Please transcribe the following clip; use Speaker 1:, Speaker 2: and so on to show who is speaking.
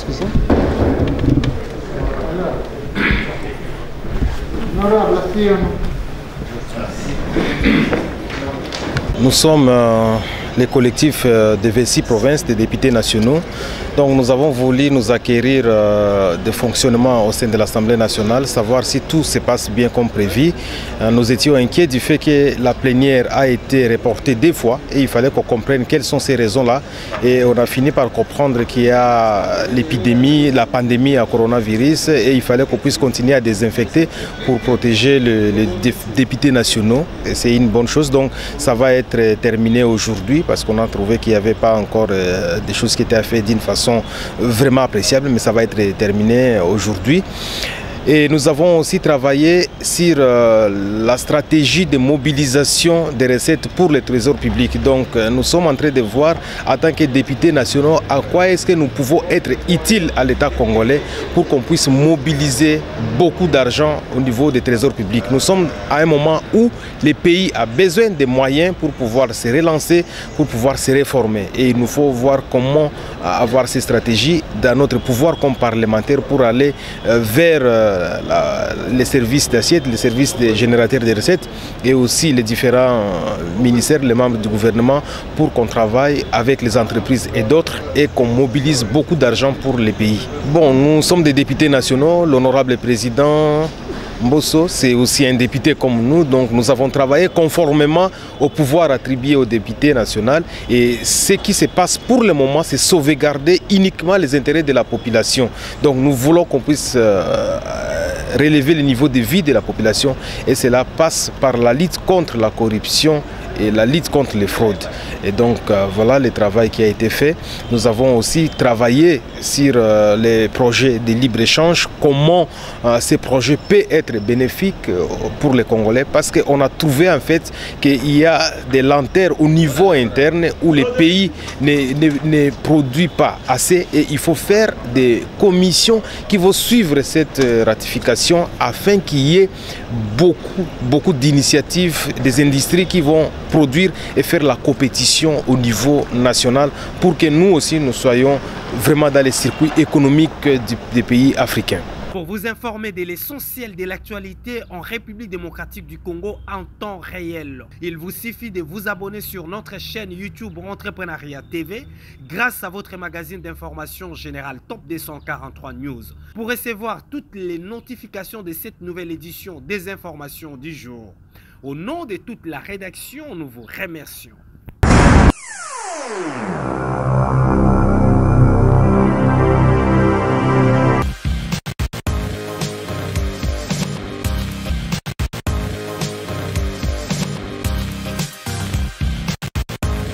Speaker 1: Excusez. Nous sommes les collectifs des 26 provinces des députés nationaux. Donc nous avons voulu nous acquérir des fonctionnements au sein de l'Assemblée nationale, savoir si tout se passe bien comme prévu. Nous étions inquiets du fait que la plénière a été reportée 2 fois et il fallait qu'on comprenne quelles sont ces raisons-là. Et on a fini par comprendre qu'il y a l'épidémie, la pandémie à coronavirus et il fallait qu'on puisse continuer à désinfecter pour protéger les députés nationaux. C'est une bonne chose. Donc ça va être terminé aujourd'hui parce qu'on a trouvé qu'il n'y avait pas encore des choses qui étaient faites d'une façon vraiment appréciable, mais ça va être terminé aujourd'hui. Et nous avons aussi travaillé sur la stratégie de mobilisation des recettes pour le trésor public. Donc nous sommes en train de voir en tant que députés nationaux à quoi est-ce que nous pouvons être utiles à l'État congolais pour qu'on puisse mobiliser beaucoup d'argent au niveau des trésors publics. Nous sommes à un moment où le pays a besoin de moyens pour pouvoir se relancer, pour pouvoir se réformer. Et il nous faut voir comment avoir ces stratégies dans notre pouvoir comme parlementaire pour aller vers les services d'assiette, les services des générateurs de recettes et aussi les différents ministères, les membres du gouvernement pour qu'on travaille avec les entreprises et d'autres et qu'on mobilise beaucoup d'argent pour les pays. Bon, nous sommes des députés nationaux, l'honorable président Mbosso, c'est aussi un député comme nous, donc nous avons travaillé conformément au pouvoir attribué aux députés nationaux et ce qui se passe pour le moment, c'est sauvegarder uniquement les intérêts de la population. Donc nous voulons qu'on puisse relever le niveau de vie de la population et cela passe par la lutte contre la corruption et la lutte contre les fraudes. Et donc voilà le travail qui a été fait. Nous avons aussi travaillé sur les projets de libre-échange, comment ces projets peuvent être bénéfiques pour les Congolais, parce qu'on a trouvé en fait qu'il y a des lenteurs au niveau interne où les pays ne produisent pas assez et il faut faire des commissions qui vont suivre cette ratification afin qu'il y ait beaucoup d'initiatives, des industries qui vont produire et faire la compétition au niveau national pour que nous aussi nous soyons vraiment dans les circuits économiques des pays africains.
Speaker 2: Pour vous informer de l'essentiel de l'actualité en République démocratique du Congo en temps réel, il vous suffit de vous abonner sur notre chaîne YouTube Entrepreneuriat TV grâce à votre magazine d'information générale Top 243 News pour recevoir toutes les notifications de cette nouvelle édition des informations du jour. Au nom de toute la rédaction, nous vous remercions.